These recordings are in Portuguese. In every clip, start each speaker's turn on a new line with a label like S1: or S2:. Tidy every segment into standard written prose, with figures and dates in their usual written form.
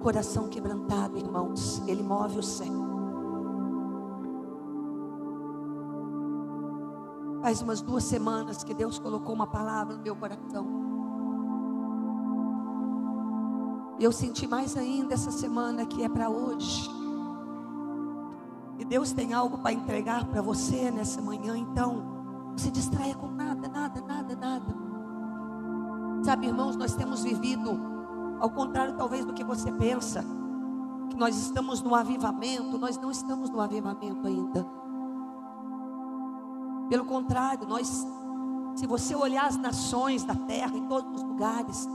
S1: coração quebrantado, irmãos, Ele move o céu. Faz umas 2 semanas que Deus colocou uma palavra no meu coração. E eu senti mais ainda essa semana que é para hoje. E Deus tem algo para entregar para você nessa manhã. Então, não se distraia com nada, nada, nada, nada. Sabe, irmãos, nós temos vivido, ao contrário talvez do que você pensa, que nós estamos no avivamento. Nós não estamos no avivamento ainda. Pelo contrário, se você olhar as nações da terra, em todos os lugares,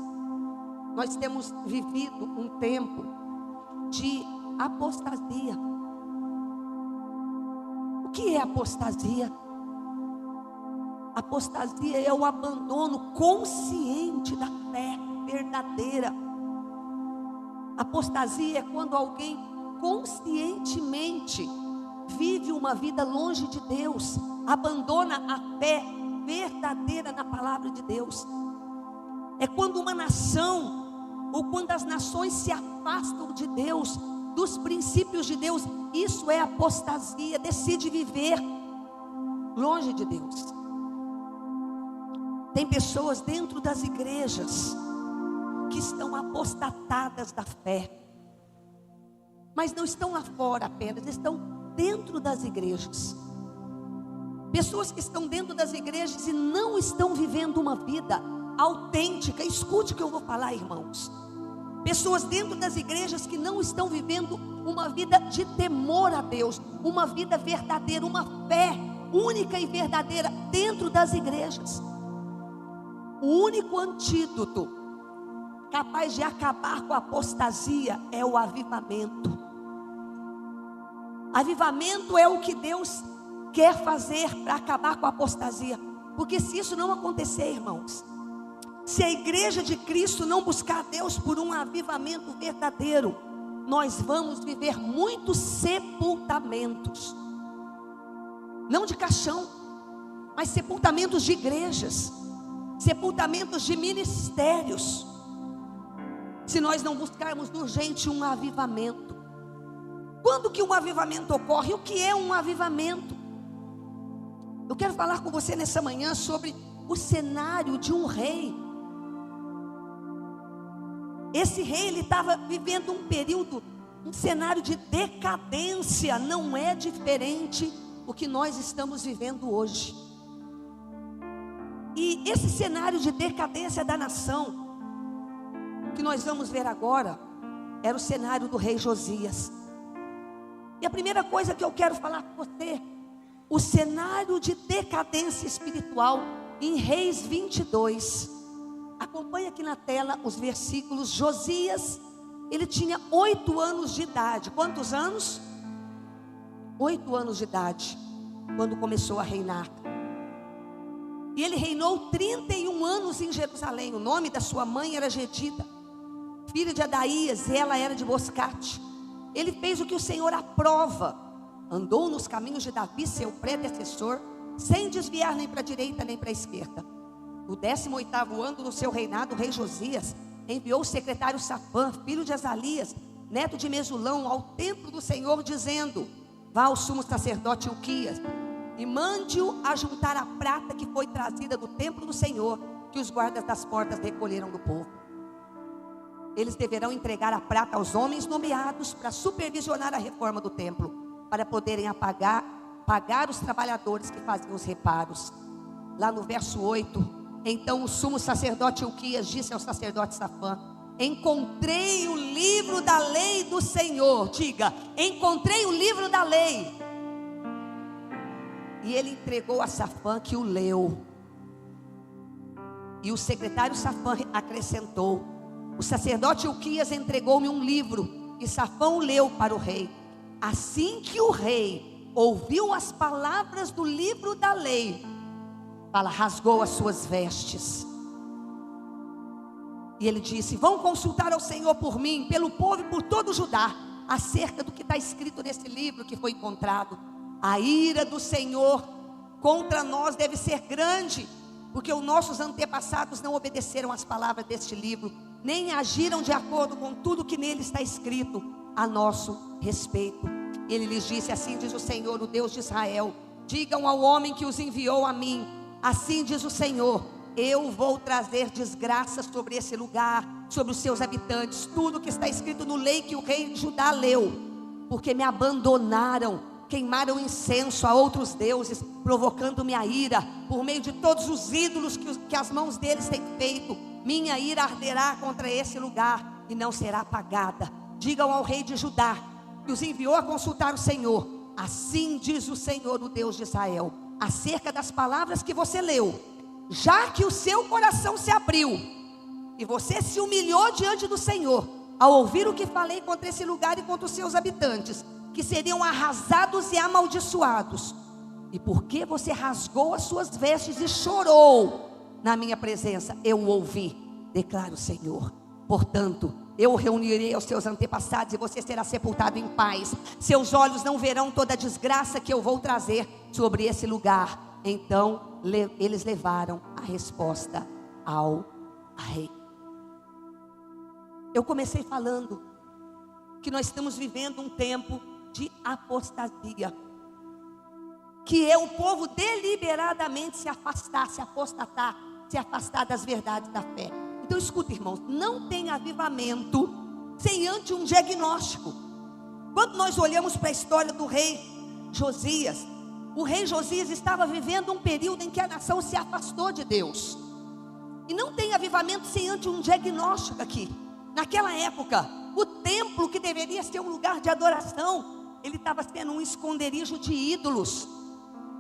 S1: nós temos vivido um tempo de apostasia. O que é apostasia? Apostasia é o abandono consciente da fé verdadeira. Apostasia é quando alguém conscientemente vive uma vida longe de Deus, abandona a fé verdadeira na palavra de Deus. É quando uma nação, ou quando as nações se afastam de Deus, dos princípios de Deus. Isso é apostasia, decide viver longe de Deus. Tem pessoas dentro das igrejas que estão apostatadas da fé, mas não estão lá fora apenas, estão dentro das igrejas. Pessoas que estão dentro das igrejas e não estão vivendo uma vida autêntica. Escute o que eu vou falar, irmãos. Pessoas dentro das igrejas que não estão vivendo uma vida de temor a Deus, uma vida verdadeira, uma fé única e verdadeira dentro das igrejas. O único antídoto capaz de acabar com a apostasia é o avivamento. Avivamento é o que Deus quer fazer para acabar com a apostasia. Porque se isso não acontecer, irmãos, se a igreja de Cristo não buscar Deus por um avivamento verdadeiro, nós vamos viver muitos sepultamentos. Não de caixão, mas sepultamentos de igrejas, sepultamentos de ministérios. Se nós não buscarmos urgente um avivamento. Quando que um avivamento ocorre? O que é um avivamento? Eu quero falar com você nessa manhã sobre o cenário de um rei. Esse rei, ele estava vivendo um período, um cenário de decadência. Não é diferente do que nós estamos vivendo hoje. E esse cenário de decadência da nação, que nós vamos ver agora, era o cenário do rei Josias. E a primeira coisa que eu quero falar com você, o cenário de decadência espiritual em Reis 22. Acompanhe aqui na tela os versículos. Josias, ele tinha 8 anos de idade. Quantos anos? 8 anos de idade, quando começou a reinar. E ele reinou 31 anos em Jerusalém. O nome da sua mãe era Gedida, filha de Adaías, e ela era de Boscate. Ele fez o que o Senhor aprova. Andou nos caminhos de Davi, seu predecessor, sem desviar nem para a direita nem para a esquerda. No 18º ano do seu reinado, o rei Josias enviou o secretário Safã, filho de Azalias, neto de Mesulão, ao templo do Senhor, dizendo: vá ao sumo sacerdote Hilquias e mande-o ajuntar a prata que foi trazida do templo do Senhor, que os guardas das portas recolheram do povo. Eles deverão entregar a prata aos homens nomeados para supervisionar a reforma do templo, para poderem pagar os trabalhadores que faziam os reparos. Lá no verso 8, então o sumo sacerdote Hilquias disse ao sacerdote Safã: encontrei o livro da lei do Senhor. Diga: encontrei o livro da lei. E ele entregou a Safã, que o leu. E o secretário Safã acrescentou: o sacerdote Hilquias entregou-me um livro, e Safã o leu para o rei. Assim que o rei ouviu as palavras do livro da lei, rasgou as suas vestes. E ele disse: vão consultar ao Senhor por mim, pelo povo e por todo Judá, acerca do que está escrito nesse livro que foi encontrado. A ira do Senhor contra nós deve ser grande, porque os nossos antepassados não obedeceram às palavras deste livro, nem agiram de acordo com tudo que nele está escrito a nosso respeito. Ele lhes disse: assim diz o Senhor, o Deus de Israel: digam ao homem que os enviou a mim, assim diz o Senhor, eu vou trazer desgraça sobre esse lugar, sobre os seus habitantes, tudo que está escrito no lei que o rei de Judá leu, porque me abandonaram, queimaram incenso a outros deuses, provocando minha ira, por meio de todos os ídolos que as mãos deles têm feito. Minha ira arderá contra esse lugar e não será apagada. Digam ao rei de Judá, que os enviou a consultar o Senhor: assim diz o Senhor, o Deus de Israel, acerca das palavras que você leu, já que o seu coração se abriu e você se humilhou diante do Senhor, ao ouvir o que falei contra esse lugar e contra os seus habitantes, que seriam arrasados e amaldiçoados, e porque você rasgou as suas vestes e chorou na minha presença, eu o ouvi, declara o Senhor. Portanto, eu o reunirei aos seus antepassados e você será sepultado em paz. Seus olhos não verão toda a desgraça que eu vou trazer sobre esse lugar. Então eles levaram a resposta ao rei. Eu comecei falando que nós estamos vivendo um tempo de apostasia, que é o povo deliberadamente se afastar, se apostatar, se afastar das verdades da fé. Então escuta, irmãos, não tem avivamento sem antes um diagnóstico. Quando nós olhamos para a história do rei Josias, o rei Josias estava vivendo um período em que a nação se afastou de Deus. E não tem avivamento sem antes um diagnóstico aqui. Naquela época, o templo, que deveria ser um lugar de adoração, ele estava sendo um esconderijo de ídolos.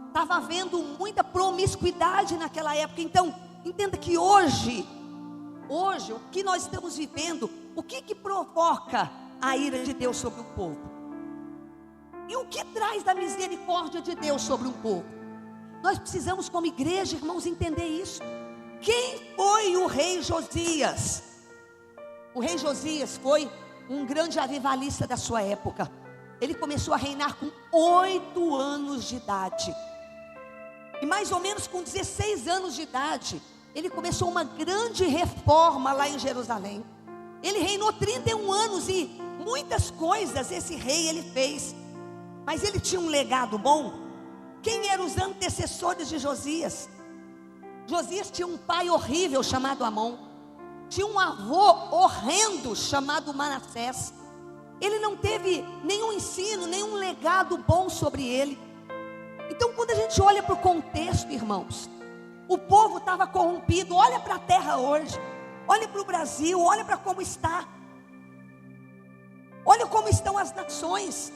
S1: Estava havendo muita promiscuidade naquela época. Então, entenda que hoje, o que nós estamos vivendo, o que provoca a ira de Deus sobre o povo? E o que traz a misericórdia de Deus sobre um povo? Nós precisamos, como igreja, irmãos, entender isso. Quem foi o rei Josias? O rei Josias foi um grande avivalista da sua época. Ele começou a reinar com 8 anos de idade. E mais ou menos com 16 anos de idade, ele começou uma grande reforma lá em Jerusalém. Ele reinou 31 anos e muitas coisas esse rei ele fez. Mas ele tinha um legado bom. Quem eram os antecessores de Josias? Josias tinha um pai horrível chamado Amon. Tinha um avô horrendo chamado Manassés. Ele não teve nenhum ensino, nenhum legado bom sobre ele. Então quando a gente olha para o contexto, irmãos, o povo estava corrompido. Olha para a terra hoje, olha para o Brasil, olha para como está, olha como estão as nações.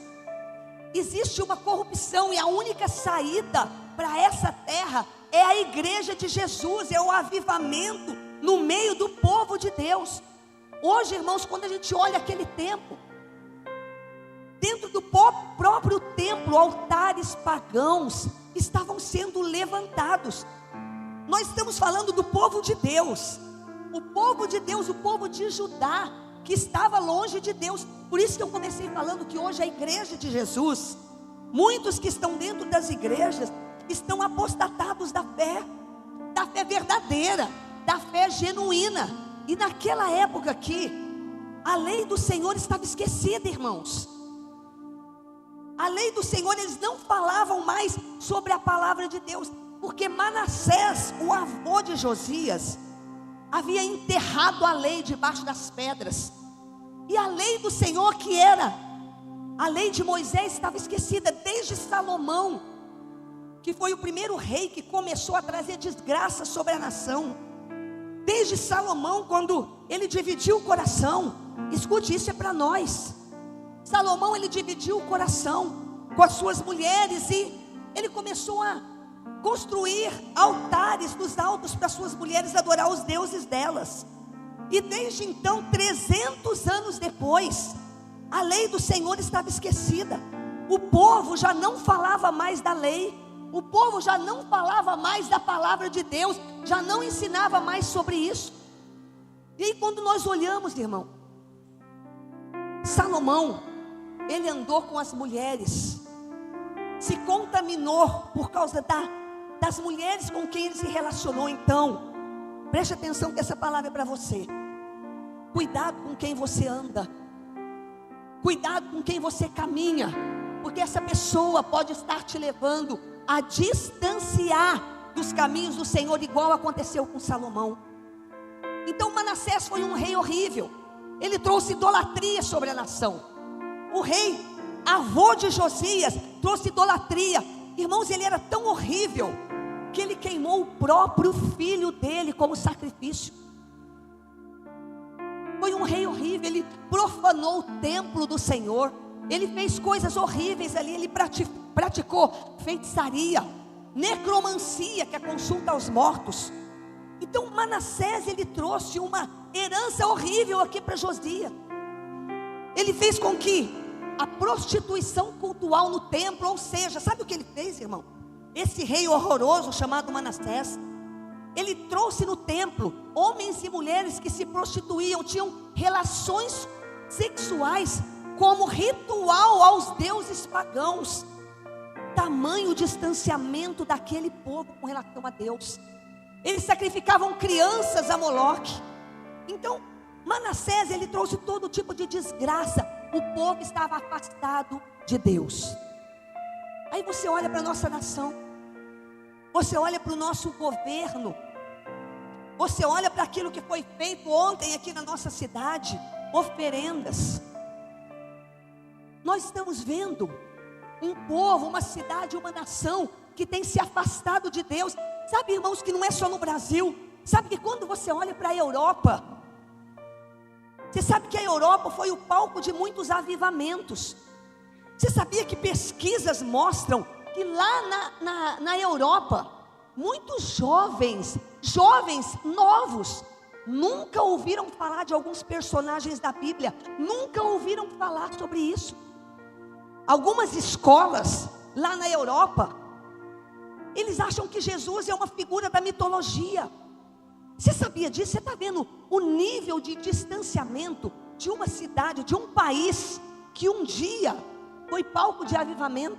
S1: Existe uma corrupção e a única saída para essa terra é a igreja de Jesus, é o avivamento no meio do povo de Deus. Hoje, irmãos, quando a gente olha aquele tempo, dentro do próprio templo, altares pagãos estavam sendo levantados. Nós estamos falando do povo de Deus, o povo de Deus, o povo de Judá, que estava longe de Deus. Por isso que eu comecei falando que hoje a igreja de Jesus, muitos que estão dentro das igrejas, estão apostatados da fé verdadeira, da fé genuína. E naquela época aqui, a lei do Senhor estava esquecida, irmãos. A lei do Senhor, eles não falavam mais sobre a palavra de Deus, porque Manassés, o avô de Josias, havia enterrado a lei debaixo das pedras. E a lei do Senhor, que era a lei de Moisés, estava esquecida. Desde Salomão, que foi o primeiro rei que começou a trazer desgraça sobre a nação. Desde Salomão, quando ele dividiu o coração. Escute, isso é para nós. Salomão, ele dividiu o coração com as suas mulheres e ele começou a construir altares nos altos para suas mulheres adorar os deuses delas. E desde então, 300 anos depois, a lei do Senhor estava esquecida. O povo já não falava mais da lei, o povo já não falava mais da palavra de Deus, já não ensinava mais sobre isso. E aí quando nós olhamos, irmão, Salomão, ele andou com as mulheres, se contaminou por causa das mulheres com quem ele se relacionou. Então, preste atenção que essa palavra é para você. Cuidado com quem você anda. Cuidado com quem você caminha, porque essa pessoa pode estar te levando a distanciar dos caminhos do Senhor, igual aconteceu com Salomão. Então Manassés foi um rei horrível. Ele trouxe idolatria sobre a nação. O rei, avô de Josias, trouxe idolatria. Irmãos, ele era tão horrível que ele queimou o próprio filho dele como sacrifício. Foi um rei horrível. Ele profanou o templo do Senhor. Ele fez coisas horríveis ali. Ele praticou feitiçaria, necromancia, que é consulta aos mortos. Então Manassés, ele trouxe uma herança horrível aqui para Josias. Ele fez com que a prostituição cultural no templo, ou seja, sabe o que ele fez, irmão? Esse rei horroroso chamado Manassés, ele trouxe no templo homens e mulheres que se prostituíam, tinham relações sexuais como ritual aos deuses pagãos. Tamanho distanciamento daquele povo com relação a Deus. Eles sacrificavam crianças a Moloque. Então Manassés, ele trouxe todo tipo de desgraça. O povo estava afastado de Deus. Aí você olha para a nossa nação, você olha para o nosso governo, você olha para aquilo que foi feito ontem aqui na nossa cidade, oferendas. Nós estamos vendo um povo, uma cidade, uma nação que tem se afastado de Deus. Sabe, irmãos, que não é só no Brasil. Sabe que quando você olha para a Europa, você sabe que a Europa foi o palco de muitos avivamentos. Você sabia que pesquisas mostram que lá na Europa, muitos jovens novos, nunca ouviram falar de alguns personagens da Bíblia, nunca ouviram falar sobre isso. Algumas escolas lá na Europa, eles acham que Jesus é uma figura da mitologia. Você sabia disso? Você está vendo o nível de distanciamento de uma cidade, de um país que um dia foi palco de avivamento?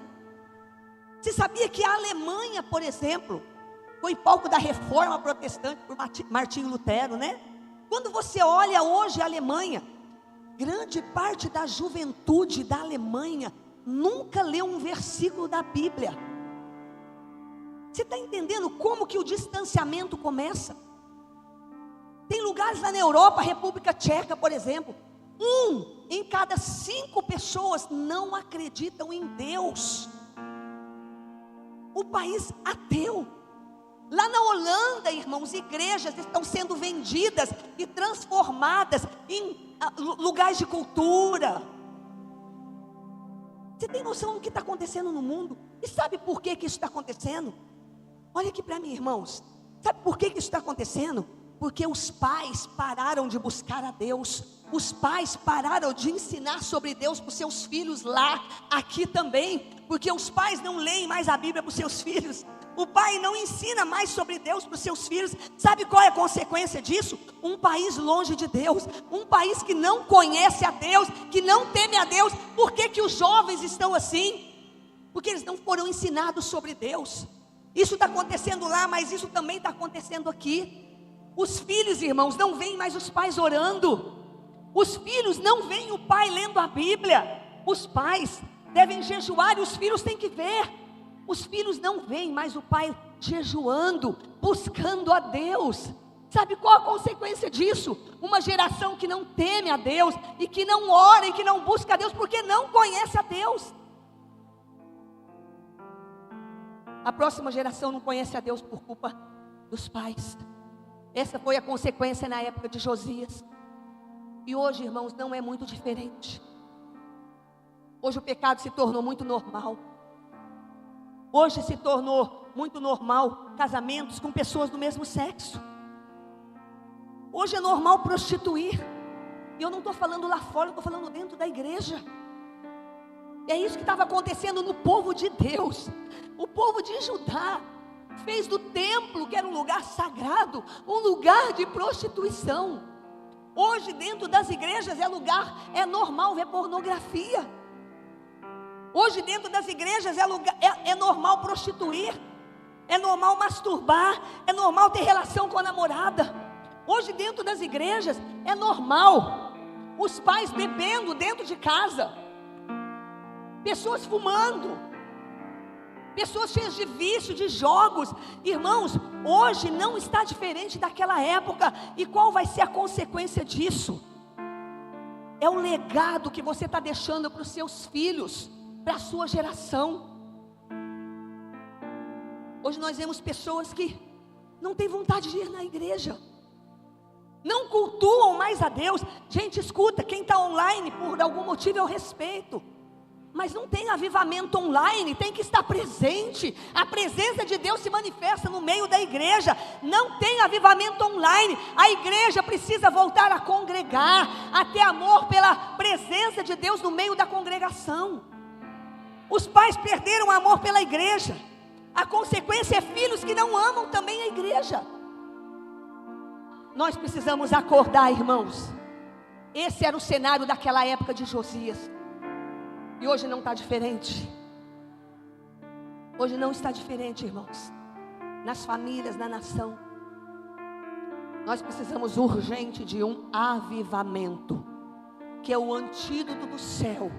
S1: Você sabia que a Alemanha, por exemplo, foi palco da reforma protestante por Martinho Lutero, né? Quando você olha hoje a Alemanha, grande parte da juventude da Alemanha nunca leu um versículo da Bíblia. Você está entendendo como que o distanciamento começa? Tem lugares lá na Europa, República Tcheca, por exemplo, 1 em cada 5 pessoas não acreditam em Deus. O país ateu. Lá na Holanda, irmãos, igrejas estão sendo vendidas e transformadas em lugares de cultura. Você tem noção do que está acontecendo no mundo? E sabe por que isso está acontecendo? Olha aqui para mim, irmãos. Sabe por que isso está acontecendo? Porque os pais pararam de buscar a Deus. Os pais pararam de ensinar sobre Deus para os seus filhos lá, aqui também. Porque os pais não leem mais a Bíblia para os seus filhos. O pai não ensina mais sobre Deus para os seus filhos. Sabe qual é a consequência disso? Um país longe de Deus. Um país que não conhece a Deus, que não teme a Deus. Por que que os jovens estão assim? Porque eles não foram ensinados sobre Deus. Isso está acontecendo lá, mas isso também está acontecendo aqui. Os filhos, irmãos, não veem mais os pais orando. Os filhos não veem o pai lendo a Bíblia. Os pais devem jejuar e os filhos têm que ver. Os filhos não veem mais o pai jejuando, buscando a Deus. Sabe qual a consequência disso? Uma geração que não teme a Deus e que não ora e que não busca a Deus porque não conhece a Deus. A próxima geração não conhece a Deus por culpa dos pais. Essa foi a consequência na época de Josias. E hoje, irmãos, não é muito diferente. Hoje o pecado se tornou muito normal. Hoje se tornou muito normal casamentos com pessoas do mesmo sexo. Hoje é normal prostituir. E eu não estou falando lá fora, eu estou falando dentro da igreja. É isso que estava acontecendo no povo de Deus. O povo de Judá fez do templo, que era um lugar sagrado, um lugar de prostituição. Hoje dentro das igrejas é normal ver pornografia. Hoje dentro das igrejas é normal prostituir. É normal masturbar. É normal ter relação com a namorada. Hoje dentro das igrejas é normal os pais bebendo dentro de casa, pessoas fumando, pessoas cheias de vício, de jogos. Irmãos, hoje não está diferente daquela época. E qual vai ser a consequência disso? É o legado que você está deixando para os seus filhos, para a sua geração. Hoje nós vemos pessoas que não têm vontade de ir na igreja, não cultuam mais a Deus. Gente, escuta, quem está online por algum motivo eu respeito, mas não tem avivamento online, tem que estar presente. A presença de Deus se manifesta no meio da igreja. Não tem avivamento online. A igreja precisa voltar a congregar, a ter amor pela presença de Deus no meio da congregação. Os pais perderam o amor pela igreja. A consequência é filhos que não amam também a igreja. Nós precisamos acordar, irmãos. Esse era o cenário daquela época de Josias. E hoje não está diferente. Hoje não está diferente, irmãos. Nas famílias, na nação. Nós precisamos urgente de um avivamento, que é o antídoto do céu,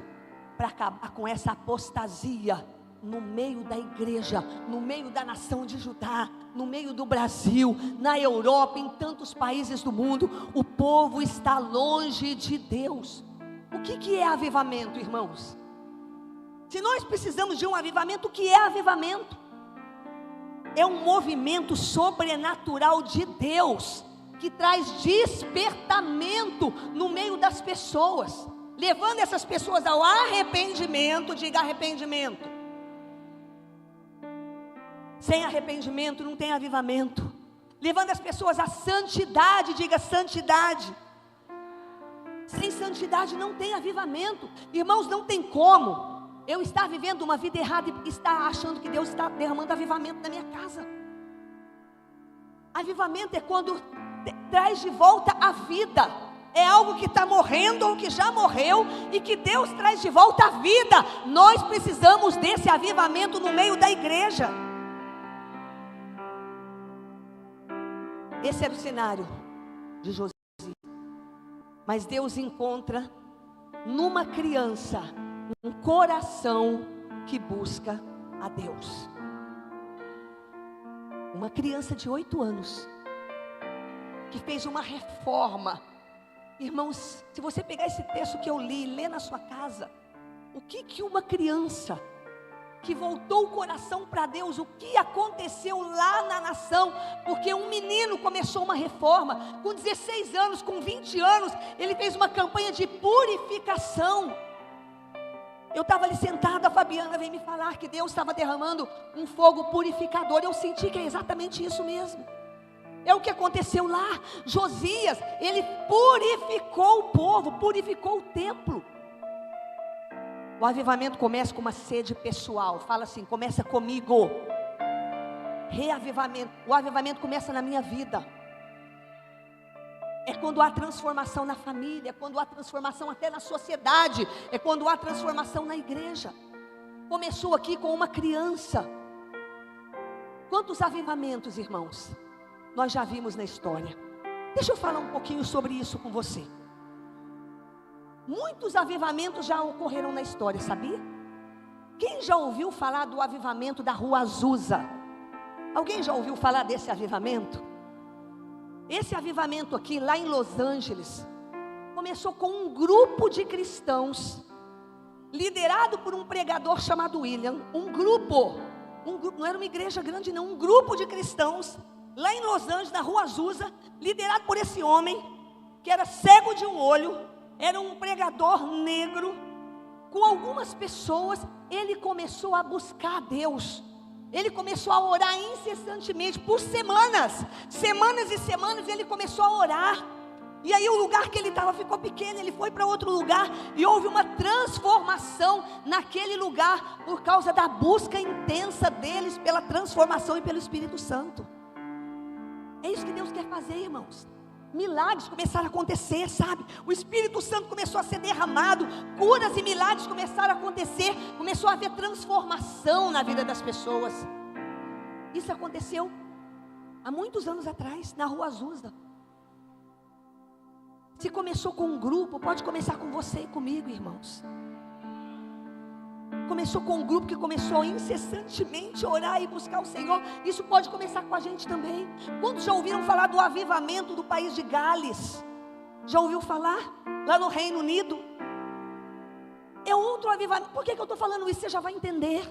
S1: para acabar com essa apostasia no meio da igreja, no meio da nação de Judá, no meio do Brasil, na Europa, em tantos países do mundo. O povo está longe de Deus. O que é avivamento, irmãos? Se nós precisamos de um avivamento, o que é avivamento? É um movimento sobrenatural de Deus, que traz despertamento no meio das pessoas, levando essas pessoas ao arrependimento. Diga arrependimento. Sem arrependimento não tem avivamento. Levando as pessoas à santidade. Diga santidade. Sem santidade não tem avivamento. Irmãos, não tem como eu estar vivendo uma vida errada e estar achando que Deus está derramando avivamento na minha casa. Avivamento é quando traz de volta a vida. É algo que está morrendo ou que já morreu e que Deus traz de volta a vida. Nós precisamos desse avivamento no meio da igreja. Esse era o cenário de Josias. Mas Deus encontra numa criança um coração que busca a Deus. Uma criança de 8 anos que fez uma reforma. Irmãos, se você pegar esse texto que eu li e ler na sua casa, o que uma criança que voltou o coração para Deus, o que aconteceu lá na nação? Porque um menino começou uma reforma, com 16 anos, com 20 anos, ele fez uma campanha de purificação. Eu estava ali sentada, a Fabiana veio me falar que Deus estava derramando um fogo purificador. Eu senti que é exatamente isso mesmo. É o que aconteceu lá. Josias, ele purificou o povo, purificou o templo. O avivamento começa com uma sede pessoal. Fala assim, começa comigo. Reavivamento. O avivamento começa na minha vida. É quando há transformação na família, é quando há transformação até na sociedade, é quando há transformação na igreja. Começou aqui com uma criança. Quantos avivamentos, irmãos, nós já vimos na história? Deixa eu falar um pouquinho sobre isso com você. Muitos avivamentos já ocorreram na história, sabia? Quem já ouviu falar do avivamento da Rua Azusa? Alguém já ouviu falar desse avivamento? Esse avivamento aqui, lá em Los Angeles, começou com um grupo de cristãos, liderado por um pregador chamado William. Um grupo, não era uma igreja grande não, um grupo de cristãos, lá em Los Angeles, na Rua Azusa, liderado por esse homem, que era cego de um olho. Era um pregador negro. Com algumas pessoas, ele começou a buscar a Deus. Ele começou a orar incessantemente, por semanas. Semanas e semanas ele começou a orar. E aí o lugar que ele estava ficou pequeno. Ele foi para outro lugar e houve uma transformação naquele lugar, por causa da busca intensa deles pela transformação e pelo Espírito Santo. É isso que Deus quer fazer, irmãos. Milagres começaram a acontecer, sabe? O Espírito Santo começou a ser derramado, curas e milagres começaram a acontecer, começou a haver transformação na vida das pessoas. Isso aconteceu há muitos anos atrás, na Rua Azusa. Se começou com um grupo, pode começar com você e comigo, irmãos. Começou com um grupo que começou incessantemente a orar e buscar o Senhor. Isso pode começar com a gente também. Quantos já ouviram falar do avivamento do país de Gales? Já ouviu falar? Lá no Reino Unido. É outro avivamento. Por que eu estou falando isso? Você já vai entender.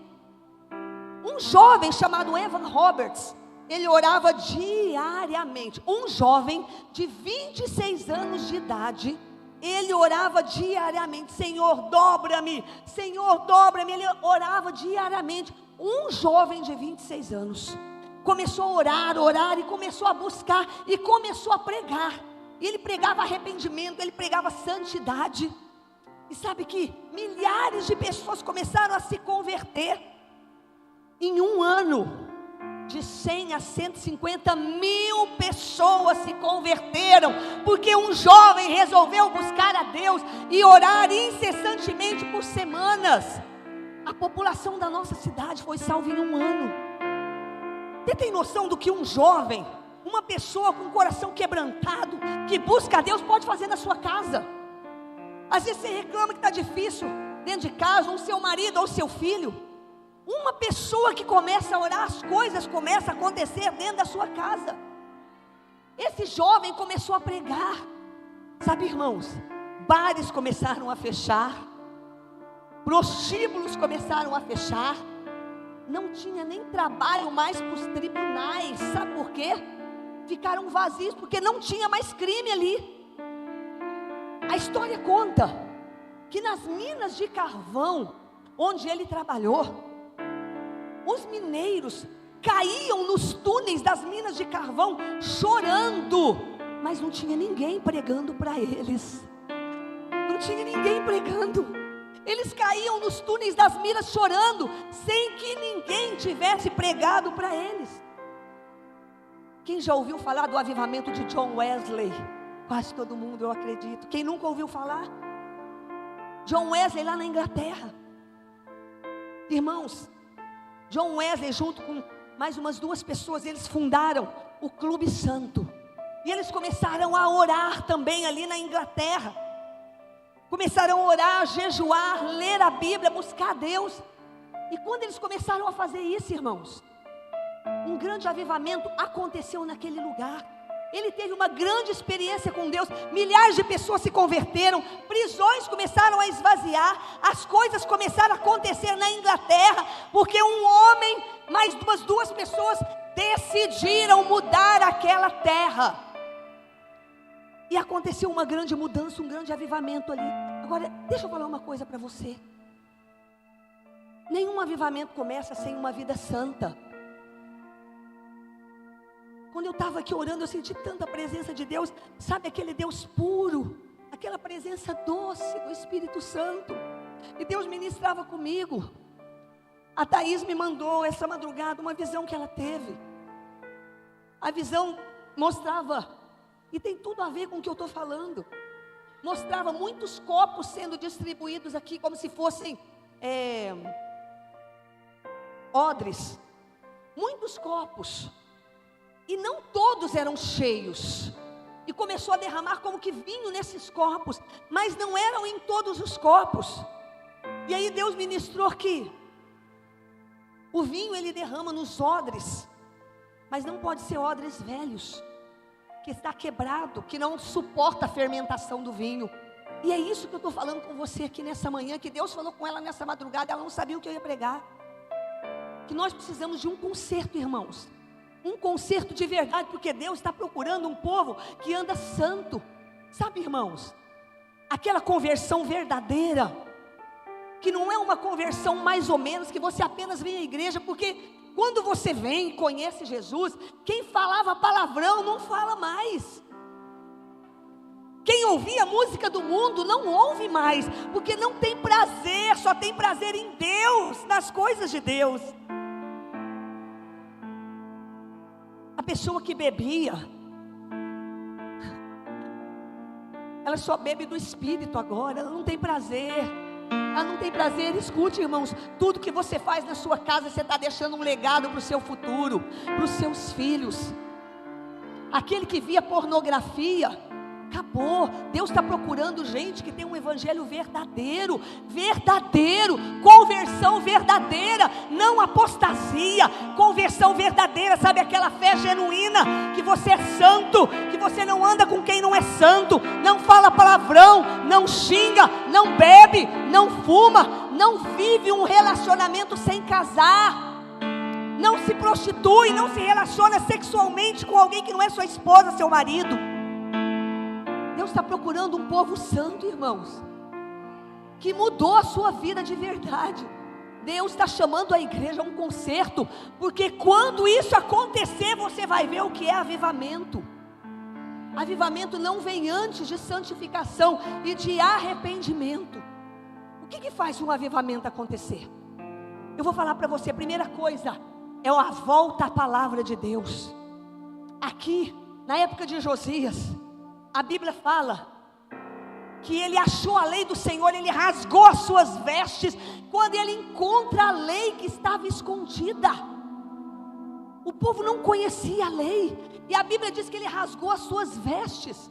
S1: Um jovem chamado Evan Roberts, ele orava diariamente. Um jovem de 26 anos de idade, ele orava diariamente. Senhor, dobra-me. Senhor, dobra-me. Ele orava diariamente. Um jovem de 26 anos começou a orar e começou a buscar e começou a pregar. Ele pregava arrependimento, ele pregava santidade. E sabe que milhares de pessoas começaram a se converter. Em um ano, de 100 a 150 mil pessoas se converteram, porque um jovem resolveu buscar a Deus e orar incessantemente por semanas. A população da nossa cidade foi salva em um ano. Você tem noção do que um jovem, uma pessoa com o coração quebrantado, que busca a Deus, pode fazer na sua casa? Às vezes você reclama que está difícil dentro de casa, ou seu marido, ou seu filho. Uma pessoa que começa a orar, as coisas começam a acontecer dentro da sua casa. Esse jovem começou a pregar. Sabe, irmãos, bares começaram a fechar, prostíbulos começaram a fechar, não tinha nem trabalho mais para os tribunais. Sabe por quê? Ficaram vazios, porque não tinha mais crime ali. A história conta que nas minas de carvão, onde ele trabalhou, os mineiros caíam nos túneis das minas de carvão chorando, mas não tinha ninguém pregando para eles. Não tinha ninguém pregando. Eles caíam nos túneis das minas chorando, sem que ninguém tivesse pregado para eles. Quem já ouviu falar do avivamento de John Wesley? Quase todo mundo, eu acredito. Quem nunca ouviu falar? John Wesley lá na Inglaterra. Irmãos, John Wesley, junto com mais umas 2 pessoas, eles fundaram o Clube Santo. E eles começaram a orar também ali na Inglaterra. Começaram a orar, jejuar, ler a Bíblia, buscar a Deus. E quando eles começaram a fazer isso, irmãos, um grande avivamento aconteceu naquele lugar. Ele teve uma grande experiência com Deus. Milhares de pessoas se converteram. Prisões começaram a esvaziar. As coisas começaram a acontecer na Inglaterra, porque um homem, mais umas 2 pessoas decidiram mudar aquela terra. E aconteceu uma grande mudança, um grande avivamento ali. Agora, deixa eu falar uma coisa para você. Nenhum avivamento começa sem uma vida santa. Quando eu estava aqui orando, eu senti tanta presença de Deus. Sabe, aquele Deus puro, aquela presença doce do Espírito Santo. E Deus ministrava comigo. A Thaís me mandou essa madrugada uma visão que ela teve. A visão mostrava, e tem tudo a ver com o que eu estou falando, mostrava muitos copos sendo distribuídos aqui, como se fossem odres. Muitos copos. E não todos eram cheios. E começou a derramar como que vinho nesses copos, mas não eram em todos os copos. E aí Deus ministrou que o vinho ele derrama nos odres, mas não pode ser odres velhos, que está quebrado, que não suporta a fermentação do vinho. E é isso que eu estou falando com você aqui nessa manhã, que Deus falou com ela nessa madrugada. Ela não sabia o que eu ia pregar. Que nós precisamos de um conserto, irmãos. Um conserto de verdade, porque Deus está procurando um povo que anda santo. Sabe, irmãos, aquela conversão verdadeira, que não é uma conversão mais ou menos, que você apenas vem à igreja, porque quando você vem e conhece Jesus, quem falava palavrão não fala mais. Quem ouvia a música do mundo não ouve mais, porque não tem prazer, só tem prazer em Deus, nas coisas de Deus. A pessoa que bebia, ela só bebe do Espírito agora, ela não tem prazer. Ela não tem prazer. Escute, irmãos, tudo que você faz na sua casa, você está deixando um legado para o seu futuro, para os seus filhos. Aquele que via pornografia, Acabou. Deus está procurando gente que tem um evangelho verdadeiro, conversão verdadeira, não apostasia, conversão verdadeira, sabe, aquela fé genuína, que você é santo, que você não anda com quem não é santo, não fala palavrão, não xinga, não bebe, não fuma, não vive um relacionamento sem casar, não se prostitui, não se relaciona sexualmente com alguém que não é sua esposa, seu marido. Deus está procurando um povo santo, irmãos, que mudou a sua vida de verdade. Deus está chamando a igreja a um concerto, porque quando isso acontecer, você vai ver o que é avivamento. Avivamento não vem antes de santificação e de arrependimento. O que faz um avivamento acontecer? Eu vou falar para você, a primeira coisa é a volta à palavra de Deus. Aqui, na época de Josias, a Bíblia fala que ele achou a lei do Senhor, ele rasgou as suas vestes, quando ele encontra a lei que estava escondida. O povo não conhecia a lei, e a Bíblia diz que ele rasgou as suas vestes.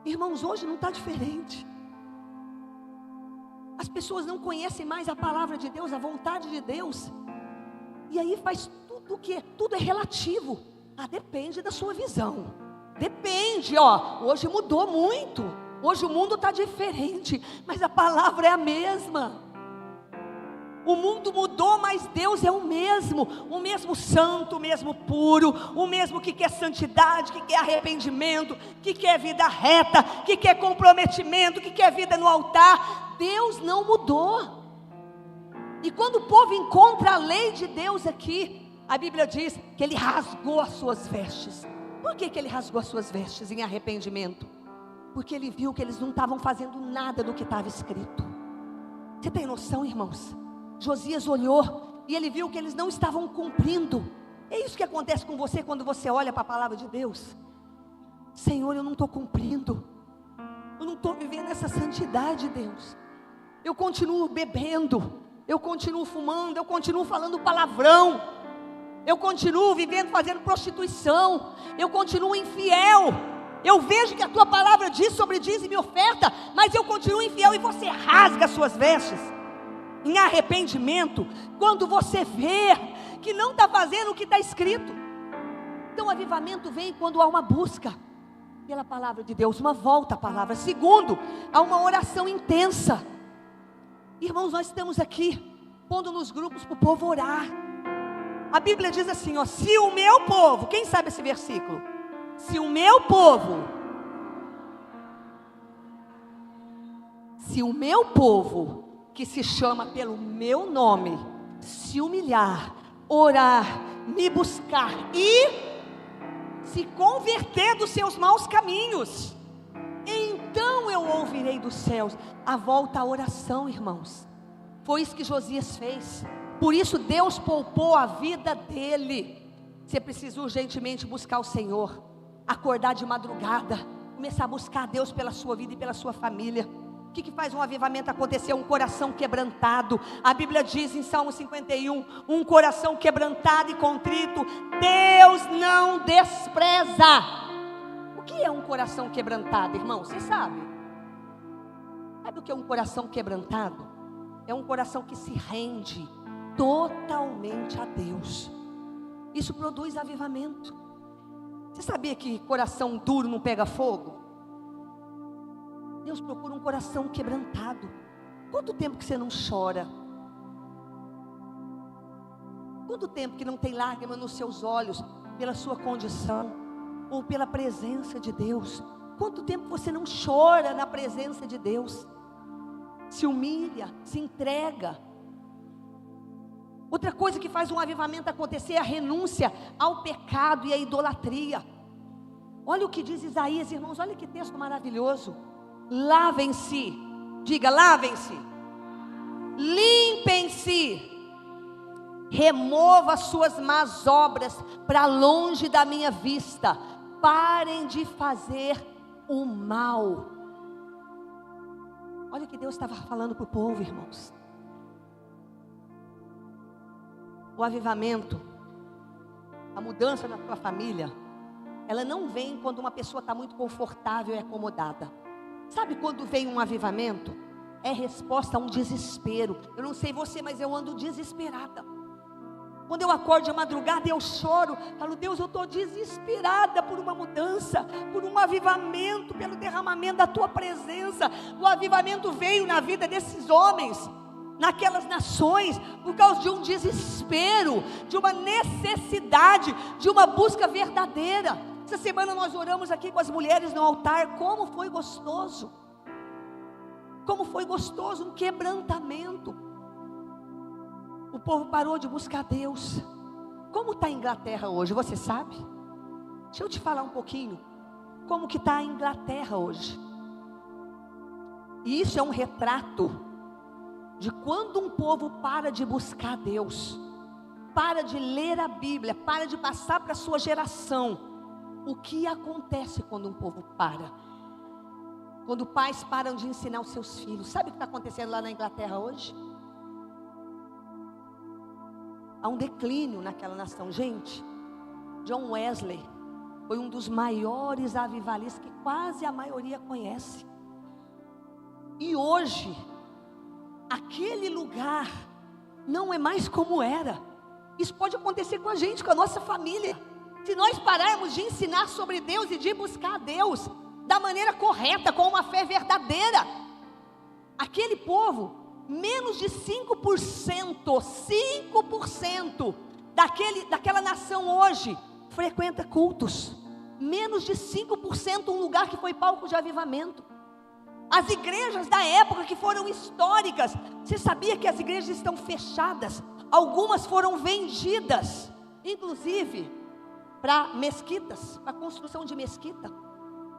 S1: Irmãos, hoje não está diferente. As pessoas não conhecem mais a palavra de Deus, a vontade de Deus, e aí faz tudo é relativo. Depende da sua visão, depende, hoje mudou muito, hoje o mundo está diferente, mas a palavra é a mesma. O mundo mudou, mas Deus é o mesmo santo, o mesmo puro, o mesmo que quer santidade, que quer arrependimento, que quer vida reta, que quer comprometimento, que quer vida no altar. Deus não mudou. E quando o povo encontra a lei de Deus aqui, a Bíblia diz que ele rasgou as suas vestes. Por que ele rasgou as suas vestes em arrependimento? Porque ele viu que eles não estavam fazendo nada do que estava escrito. Você tem noção, irmãos? Josias olhou e ele viu que eles não estavam cumprindo. É isso que acontece com você quando você olha para a palavra de Deus. Senhor, eu não estou cumprindo, eu não estou vivendo essa santidade, Deus. Eu continuo bebendo, eu continuo fumando, eu continuo falando palavrão, eu continuo vivendo, fazendo prostituição, eu continuo infiel. Eu vejo que a tua palavra diz sobre dízimo e oferta, mas eu continuo infiel. E você rasga as suas vestes em arrependimento, quando você vê que não está fazendo o que está escrito. Então o avivamento vem quando há uma busca pela palavra de Deus, uma volta à palavra. Segundo, há uma oração intensa. Irmãos, nós estamos aqui pondo nos grupos para o povo orar. A Bíblia diz assim, se o meu povo, quem sabe esse versículo? Se o meu povo que se chama pelo meu nome, se humilhar, orar, me buscar e se converter dos seus maus caminhos, então eu ouvirei dos céus. A volta à oração, irmãos, foi isso que Josias fez. Por isso Deus poupou a vida dele. Você precisa urgentemente buscar o Senhor, acordar de madrugada, começar a buscar a Deus pela sua vida e pela sua família. O que faz um avivamento acontecer? Um coração quebrantado. A Bíblia diz em Salmo 51, um coração quebrantado e contrito, Deus não despreza. O que é um coração quebrantado, irmão? Você sabe? Sabe o que é um coração quebrantado? É um coração que se rende totalmente a Deus. Isso produz avivamento. Você sabia que coração duro não pega fogo? Deus procura um coração quebrantado. Quanto tempo que você não chora? Quanto tempo que não tem lágrima nos seus olhos pela sua condição ou pela presença de Deus? Quanto tempo você não chora na presença de Deus? Se humilha, se entrega. Outra coisa que faz um avivamento acontecer é a renúncia ao pecado e à idolatria. Olha o que diz Isaías, irmãos, olha que texto maravilhoso. Lavem-se, diga, lavem-se, limpem-se, remova as suas más obras para longe da minha vista, parem de fazer o mal. Olha o que Deus estava falando para o povo, irmãos. O avivamento, a mudança na tua família, ela não vem quando uma pessoa está muito confortável e acomodada. Sabe quando vem um avivamento? É resposta a um desespero. Eu não sei você, mas eu ando desesperada. Quando eu acordo de madrugada, eu choro. Falo, Deus, eu estou desesperada por uma mudança, por um avivamento, pelo derramamento da Tua presença. O avivamento veio na vida desses homens, naquelas nações, por causa de um desespero, de uma necessidade, de uma busca verdadeira. Essa semana nós oramos aqui com as mulheres no altar. Como foi gostoso! Como foi gostoso, um quebrantamento. O povo parou de buscar Deus. Como está a Inglaterra hoje, você sabe? Deixa eu te falar um pouquinho. Como que está a Inglaterra hoje? E isso é um retrato de quando um povo para de buscar Deus, para de ler a Bíblia, para de passar para a sua geração. O que acontece quando um povo para? Quando pais param de ensinar os seus filhos. Sabe o que está acontecendo lá na Inglaterra hoje? Há um declínio naquela nação. Gente, John Wesley foi um dos maiores avivalistas que quase a maioria conhece. E hoje, aquele lugar não é mais como era. Isso pode acontecer com a gente, com a nossa família. Se nós pararmos de ensinar sobre Deus e de buscar Deus da maneira correta, com uma fé verdadeira, aquele povo, menos de 5% daquela nação hoje frequenta cultos. Menos de 5%, um lugar que foi palco de avivamento. As igrejas da época que foram históricas, você sabia que as igrejas estão fechadas? Algumas foram vendidas, inclusive para mesquitas, para a construção de mesquita.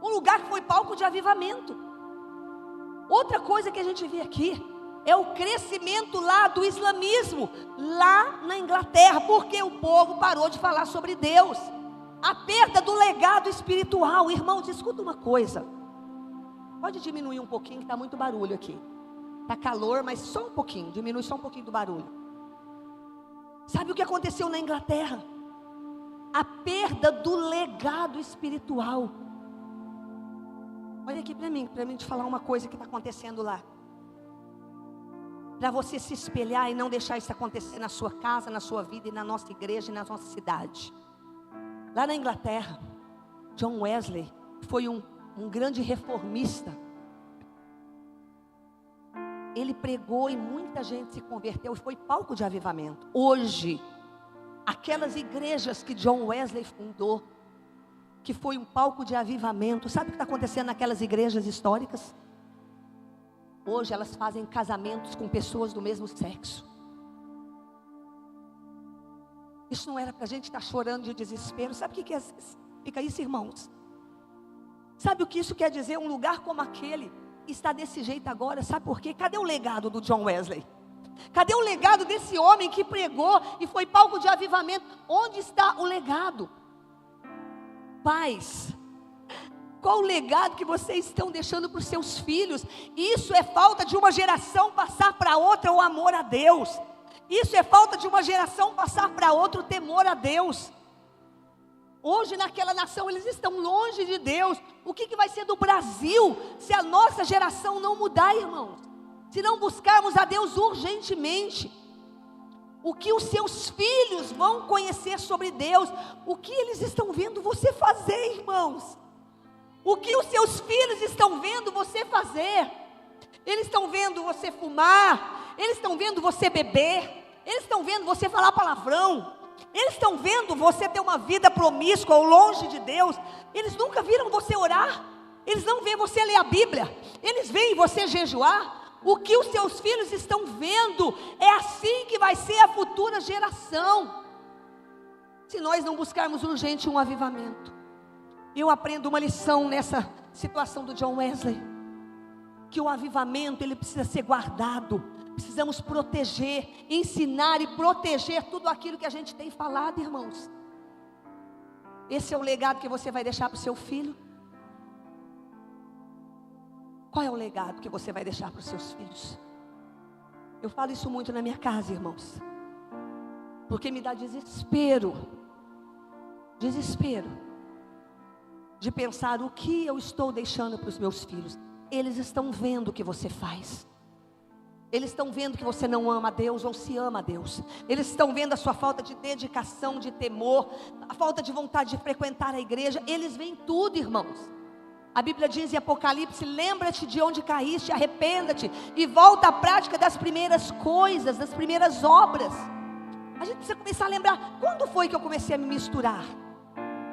S1: Um lugar que foi palco de avivamento. Outra coisa que a gente vê aqui é o crescimento lá do islamismo, lá na Inglaterra, porque o povo parou de falar sobre Deus. A perda do legado espiritual. Irmãos, escuta uma coisa. Pode diminuir um pouquinho, que está muito barulho aqui. Está calor, mas só um pouquinho, diminui só um pouquinho do barulho. Sabe o que aconteceu na Inglaterra? A perda do legado espiritual. Olha aqui para mim te falar uma coisa que está acontecendo lá. Para você se espelhar e não deixar isso acontecer na sua casa, na sua vida e na nossa igreja e na nossa cidade. Lá na Inglaterra, John Wesley foi um grande reformista. Ele pregou e muita gente se converteu e foi palco de avivamento. Hoje, aquelas igrejas que John Wesley fundou, que foi um palco de avivamento, sabe o que está acontecendo naquelas igrejas históricas? Hoje elas fazem casamentos com pessoas do mesmo sexo. Isso não era para a gente estar chorando de desespero. Sabe o que significa isso, irmãos? Sabe o que isso quer dizer? Um lugar como aquele está desse jeito agora. Sabe por quê? Cadê o legado do John Wesley? Cadê o legado desse homem que pregou e foi palco de avivamento? Onde está o legado? Pais, qual o legado que vocês estão deixando para os seus filhos? Isso é falta de uma geração passar para outra o amor a Deus. Isso é falta de uma geração passar para outra o temor a Deus. Hoje naquela nação eles estão longe de Deus. O que vai ser do Brasil se a nossa geração não mudar, irmãos? Se não buscarmos a Deus urgentemente? O que os seus filhos vão conhecer sobre Deus? O que eles estão vendo você fazer, irmãos? O que os seus filhos estão vendo você fazer? Eles estão vendo você fumar, eles estão vendo você beber, eles estão vendo você falar palavrão, eles estão vendo você ter uma vida promíscua ou longe de Deus. Eles nunca viram você orar, eles não veem você ler a Bíblia, eles veem você jejuar. O que os seus filhos estão vendo, é assim que vai ser a futura geração, se nós não buscarmos urgente um avivamento. Eu aprendo uma lição nessa situação do John Wesley, que o avivamento ele precisa ser guardado, precisamos proteger, ensinar e proteger tudo aquilo que a gente tem falado, irmãos. Esse é o legado que você vai deixar para o seu filho? Qual é o legado que você vai deixar para os seus filhos? Eu falo isso muito na minha casa, irmãos, porque me dá desespero de pensar o que eu estou deixando para os meus filhos. Eles estão vendo o que você faz. Eles estão vendo que você não ama a Deus ou se ama a Deus. Eles estão vendo a sua falta de dedicação, de temor, a falta de vontade de frequentar a igreja. Eles veem tudo, irmãos. A Bíblia diz em Apocalipse: lembra-te de onde caíste, arrependa-te e volta à prática das primeiras coisas, das primeiras obras. A gente precisa começar a lembrar, quando foi que eu comecei a me misturar?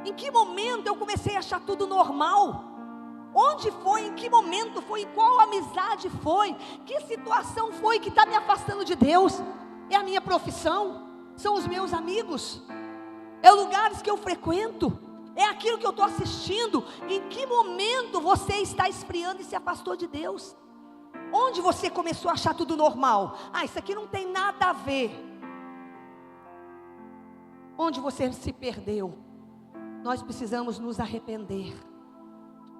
S1: Em que momento eu comecei a achar tudo normal? Onde foi, em que momento foi, qual amizade foi, que situação foi que está me afastando de Deus? É a minha profissão? São os meus amigos? É os lugares que eu frequento? É aquilo que eu estou assistindo? Em que momento você está esfriando e se afastou de Deus? Onde você começou a achar tudo normal? Isso aqui não tem nada a ver. Onde você se perdeu? Nós precisamos nos arrepender.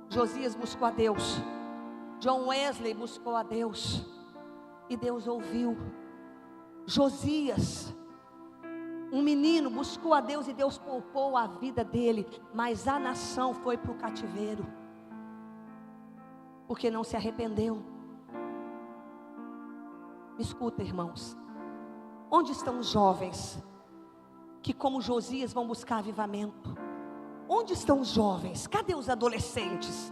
S1: Josias buscou a Deus, John Wesley buscou a Deus, e Deus ouviu. Josias, um menino, buscou a Deus e Deus poupou a vida dele, mas a nação foi para o cativeiro, porque não se arrependeu. Me escuta, irmãos, onde estão os jovens, que como Josias vão buscar avivamento? Onde estão os jovens? Cadê os adolescentes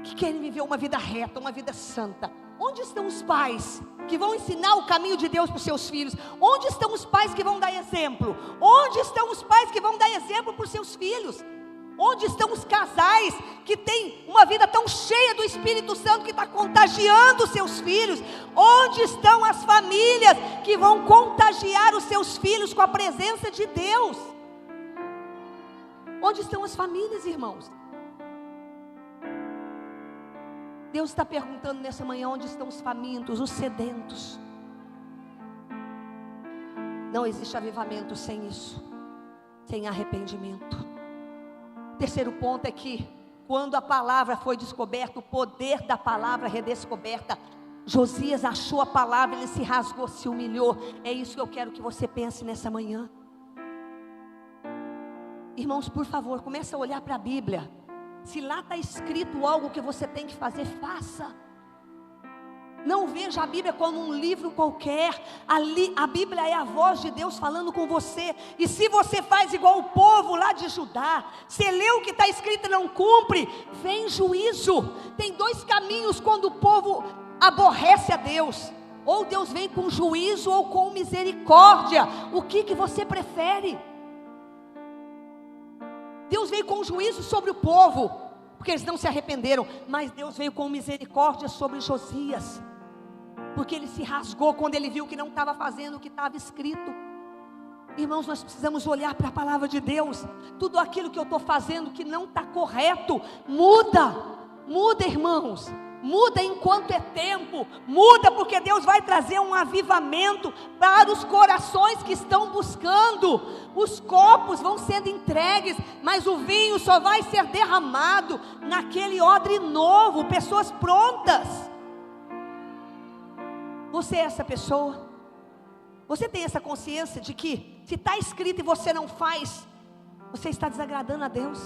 S1: que querem viver uma vida reta, uma vida santa? Onde estão os pais que vão ensinar o caminho de Deus para os seus filhos? Onde estão os pais que vão dar exemplo? Onde estão os pais que vão dar exemplo para os seus filhos? Onde estão os casais que têm uma vida tão cheia do Espírito Santo que está contagiando os seus filhos? Onde estão as famílias que vão contagiar os seus filhos com a presença de Deus? Onde estão as famílias, irmãos? Deus está perguntando nessa manhã: onde estão os famintos, os sedentos? Não existe avivamento sem isso, sem arrependimento. Terceiro ponto é que, quando a palavra foi descoberta, o poder da palavra redescoberta, Josias achou a palavra, ele se rasgou, se humilhou. É isso que eu quero que você pense nessa manhã. Irmãos, por favor, comece a olhar para a Bíblia. Se lá está escrito algo que você tem que fazer, faça. Não veja a Bíblia como um livro qualquer. A Bíblia é a voz de Deus falando com você. E se você faz igual o povo lá de Judá, você lê o que está escrito e não cumpre, vem juízo. Tem dois caminhos quando o povo aborrece a Deus: ou Deus vem com juízo ou com misericórdia. O que você prefere? Deus veio com juízo sobre o povo, porque eles não se arrependeram. Mas Deus veio com misericórdia sobre Josias, porque ele se rasgou quando ele viu que não estava fazendo o que estava escrito. Irmãos, nós precisamos olhar para a palavra de Deus. Tudo aquilo que eu estou fazendo que não está correto, muda, irmãos. Muda enquanto é tempo. Muda, porque Deus vai trazer um avivamento para os corações que estão buscando. Os copos vão sendo entregues, mas o vinho só vai ser derramado naquele odre novo. Pessoas prontas. Você é essa pessoa? Você tem essa consciência de que, se está escrito e você não faz, você está desagradando a Deus?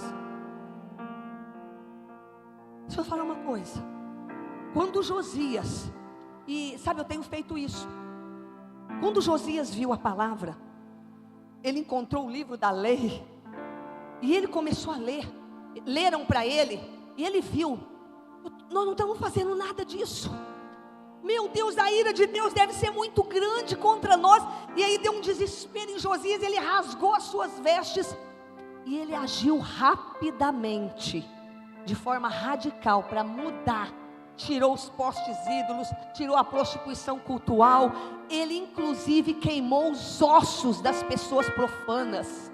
S1: Deixa eu falar uma coisa. Quando Josias, e sabe, eu tenho feito isso. Quando Josias viu a palavra, ele encontrou o livro da lei, e ele começou a ler. Leram para ele, e ele viu: nós não estamos fazendo nada disso. Meu Deus, a ira de Deus deve ser muito grande contra nós. E aí deu um desespero em Josias, ele rasgou as suas vestes, e ele agiu rapidamente, de forma radical, para mudar. Tirou os postes ídolos, tirou a prostituição cultural. Ele inclusive queimou os ossos das pessoas profanas.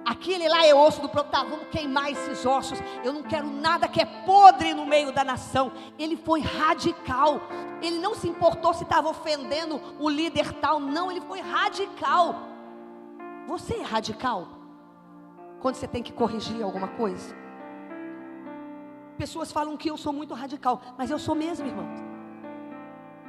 S1: Aquele lá é osso do próprio, vamos queimar esses ossos. Eu não quero nada que é podre no meio da nação. Ele foi radical. Ele não se importou se estava ofendendo o líder tal. Não, ele foi radical. Você é radical quando você tem que corrigir alguma coisa? Pessoas falam que eu sou muito radical, mas eu sou mesmo, irmãos.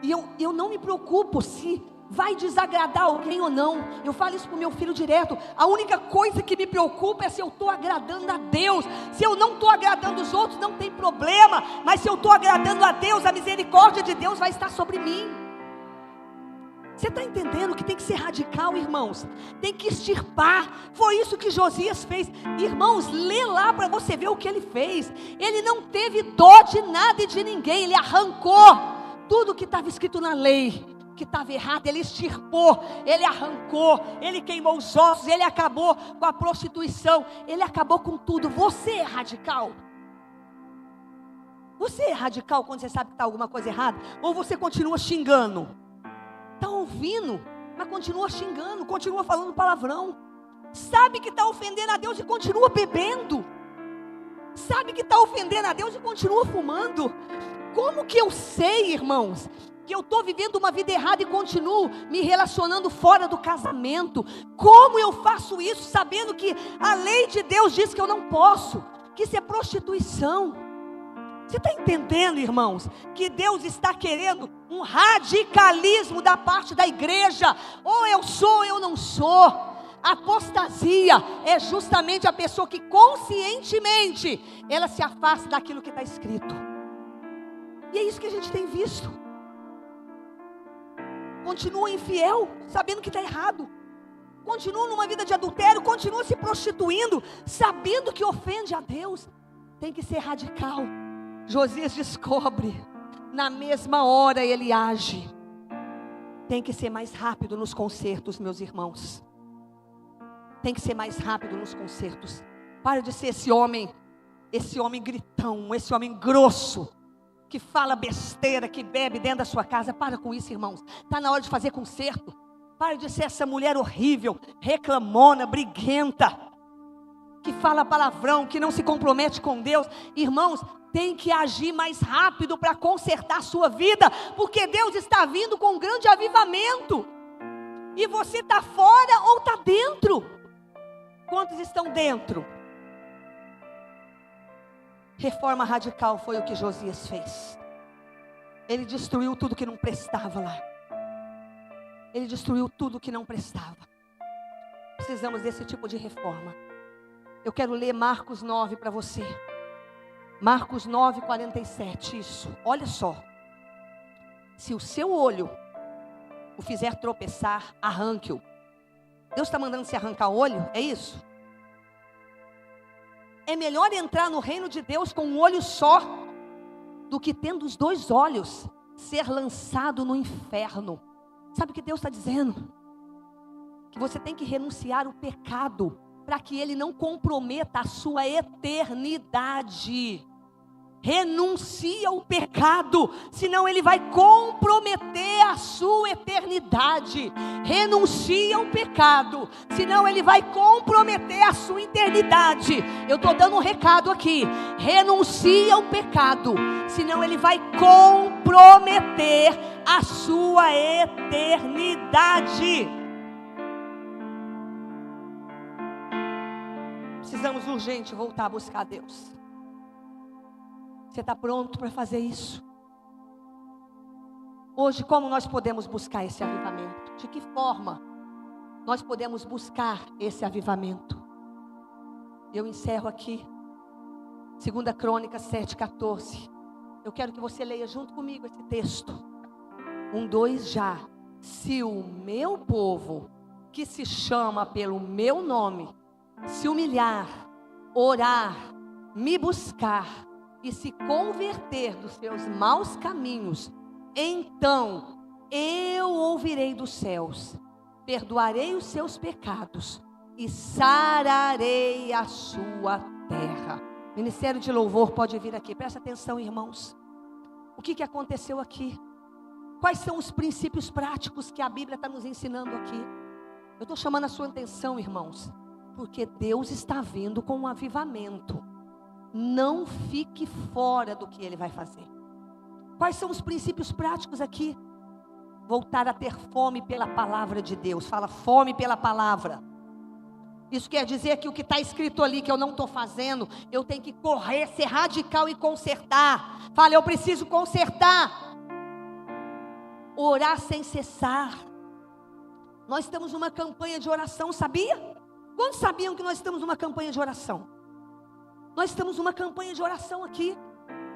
S1: E eu não me preocupo se vai desagradar alguém ou não. Eu falo isso para o meu filho direto. A única coisa que me preocupa é se eu estou agradando a Deus. Se eu não estou agradando os outros, não tem problema. Mas se eu estou agradando a Deus, a misericórdia de Deus vai estar sobre mim. Você está entendendo que tem que ser radical, irmãos? Tem que extirpar. Foi isso que Josias fez. Irmãos, lê lá para você ver o que ele fez. Ele não teve dó de nada e de ninguém. Ele arrancou tudo que estava escrito na lei, que estava errado. Ele extirpou, ele arrancou, ele queimou os ossos, ele acabou com a prostituição, ele acabou com tudo. Você é radical? Você é radical quando você sabe que está alguma coisa errada? Ou você continua xingando? Está ouvindo, mas continua xingando, continua falando palavrão. Sabe que está ofendendo a Deus e continua bebendo. Sabe que está ofendendo a Deus e continua fumando. Como que eu sei, irmãos, que eu estou vivendo uma vida errada e continuo me relacionando fora do casamento? Como eu faço isso sabendo que a lei de Deus diz que eu não posso, que isso é prostituição? Você está entendendo, irmãos, que Deus está querendo um radicalismo da parte da igreja? Ou eu sou ou eu não sou. Apostasia é justamente a pessoa que conscientemente ela se afasta daquilo que está escrito. E é isso que a gente tem visto. Continua infiel, sabendo que está errado. Continua numa vida de adultério, continua se prostituindo, sabendo que ofende a Deus. Tem que ser radical. Josias descobre, na mesma hora ele age. Tem que ser mais rápido nos concertos, meus irmãos. Tem que ser mais rápido nos concertos. Para de ser esse homem gritão, esse homem grosso, que fala besteira, que bebe dentro da sua casa. Para com isso, irmãos. Está na hora de fazer concerto. Para de ser essa mulher horrível, reclamona, briguenta, que fala palavrão, que não se compromete com Deus. Irmãos, tem que agir mais rápido para consertar a sua vida, porque Deus está vindo com um grande avivamento. E você está fora ou está dentro? Quantos estão dentro? Reforma radical foi o que Josias fez. Ele destruiu tudo que não prestava lá. Ele destruiu tudo que não prestava. Precisamos desse tipo de reforma. Eu quero ler Marcos 9 para você. Marcos 9, 47, isso. Olha só. Se o seu olho o fizer tropeçar, arranque-o. Deus está mandando você arrancar o olho? É isso? É melhor entrar no reino de Deus com um olho só, do que tendo os dois olhos, ser lançado no inferno. Sabe o que Deus está dizendo? Que você tem que renunciar o pecado, para que ele não comprometa a sua eternidade. Renuncia o pecado, senão ele vai comprometer a sua eternidade. Renuncia o pecado, senão ele vai comprometer a sua eternidade. Eu estou dando um recado aqui. Renuncia o pecado, senão ele vai comprometer a sua eternidade. Precisamos urgente voltar a buscar a Deus. Você está pronto para fazer isso? Hoje, como nós podemos buscar esse avivamento? De que forma nós podemos buscar esse avivamento? Eu encerro aqui, 2 Crônicas 7,14. Eu quero que você leia junto comigo esse texto. 1, 2 já. Se o meu povo, que se chama pelo meu nome, se humilhar, orar, me buscar e se converter dos seus maus caminhos, então eu ouvirei dos céus, perdoarei os seus pecados e sararei a sua terra. Ministério de louvor pode vir aqui. Presta atenção, irmãos. O que aconteceu aqui? Quais são os princípios práticos que a Bíblia está nos ensinando aqui? Eu estou chamando a sua atenção, irmãos, porque Deus está vindo com um avivamento. Não fique fora do que Ele vai fazer. Quais são os princípios práticos aqui? Voltar a ter fome pela palavra de Deus. Fala, fome pela palavra. Isso quer dizer que o que está escrito ali que eu não estou fazendo, eu tenho que correr, ser radical e consertar. Fala, eu preciso consertar. Orar sem cessar. Nós estamos numa campanha de oração, sabia? Quantos sabiam que nós estamos numa campanha de oração? Nós estamos numa campanha de oração aqui.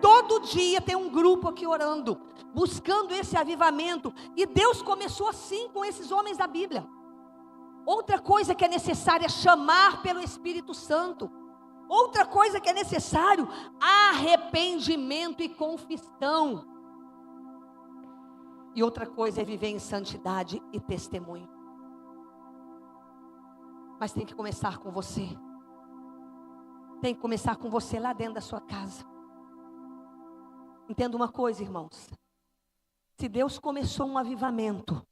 S1: Todo dia tem um grupo aqui orando, buscando esse avivamento. E Deus começou assim com esses homens da Bíblia. Outra coisa que é necessária é chamar pelo Espírito Santo. Outra coisa que é necessário, arrependimento e confissão. E outra coisa é viver em santidade e testemunho. Mas tem que começar com você. Tem que começar com você lá dentro da sua casa. Entenda uma coisa, irmãos. Se Deus começou um avivamento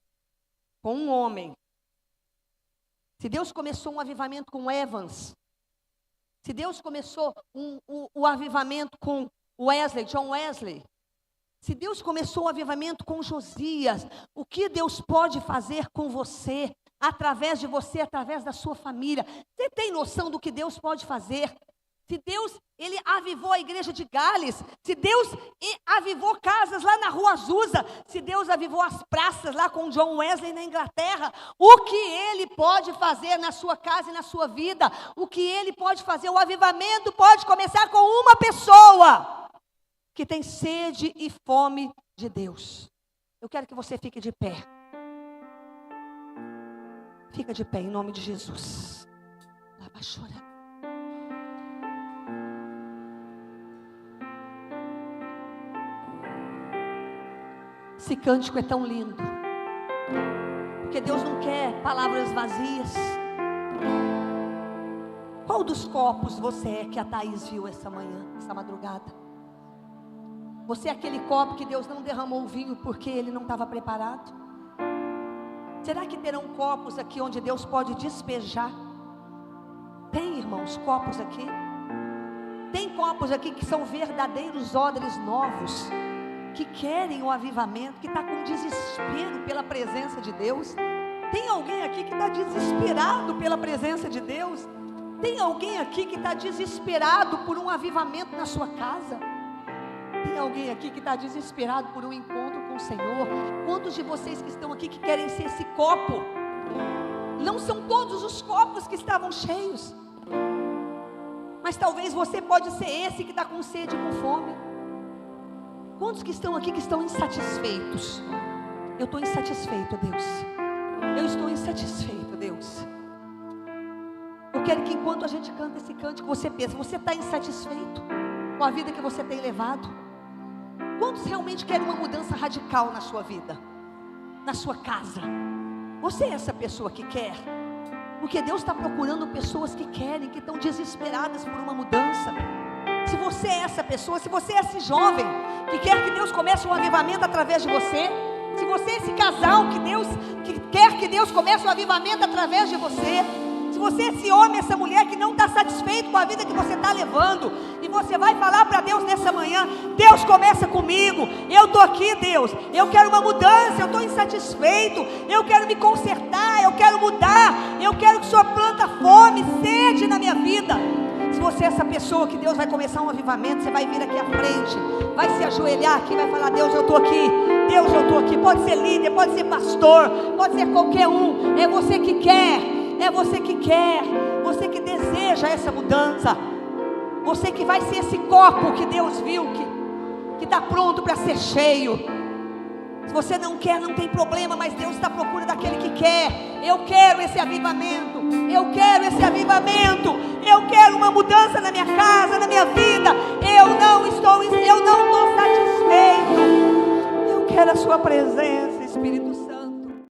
S1: com um homem, se Deus começou um avivamento com Evans, se Deus começou o avivamento com Wesley, John Wesley, se Deus começou o avivamento com Josias, o que Deus pode fazer com você, através de você, através da sua família? Você tem noção do que Deus pode fazer? Se Deus, Ele avivou a igreja de Gales, se Deus avivou casas lá na Rua Azusa, se Deus avivou as praças lá com John Wesley na Inglaterra, o que Ele pode fazer na sua casa e na sua vida? O que Ele pode fazer? O avivamento pode começar com uma pessoa que tem sede e fome de Deus. Eu quero que você fique de pé. Fica de pé em nome de Jesus. Lá vai chorar. Esse cântico é tão lindo, porque Deus não quer palavras vazias. Qual dos copos você é que a Thaís viu essa manhã, essa madrugada? Você é aquele copo que Deus não derramou o vinho porque ele não estava preparado? Será que terão copos aqui onde Deus pode despejar? Tem, irmãos, copos aqui? Tem copos aqui que são verdadeiros odres novos, que querem o avivamento, que está com desespero pela presença de Deus? Tem alguém aqui que está desesperado pela presença de Deus? Tem alguém aqui que está desesperado por um avivamento na sua casa? Tem alguém aqui que está desesperado por um encontro com o Senhor? Quantos de vocês que estão aqui que querem ser esse copo? Não são todos os copos que estavam cheios, mas talvez você pode ser esse que está com sede e com fome. Quantos que estão aqui que estão insatisfeitos? Eu estou insatisfeito, Deus. Eu estou insatisfeito, Deus. Eu quero que enquanto a gente canta esse cântico, você pense, você está insatisfeito com a vida que você tem levado? Quantos realmente querem uma mudança radical na sua vida? Na sua casa? Você é essa pessoa que quer? Porque Deus está procurando pessoas que querem, que estão desesperadas por uma mudança. Se você é essa pessoa, se você é esse jovem que quer que Deus comece um avivamento através de você, se você é esse casal que quer que Deus comece um avivamento através de você, se você é esse homem, essa mulher que não está satisfeito com a vida que você está levando, e você vai falar para Deus nessa manhã: Deus, começa comigo, eu estou aqui, Deus, eu quero uma mudança, eu estou insatisfeito, eu quero me consertar, eu quero mudar, eu quero que o Senhor planta fome, sede na minha vida. Se você é essa pessoa que Deus vai começar um avivamento, você vai vir aqui à frente, vai se ajoelhar aqui, vai falar: Deus, eu estou aqui, Deus, eu estou aqui. Pode ser líder, pode ser pastor, pode ser qualquer um. É você que quer, é você que quer, você que deseja essa mudança, você que vai ser esse copo que Deus viu, que está pronto para ser cheio. Se você não quer, não tem problema, mas Deus está à procura daquele que quer. Eu quero esse avivamento, eu quero esse avivamento, eu quero uma mudança na minha casa, na minha vida. Eu não estou satisfeito, eu quero a sua presença, Espírito Santo.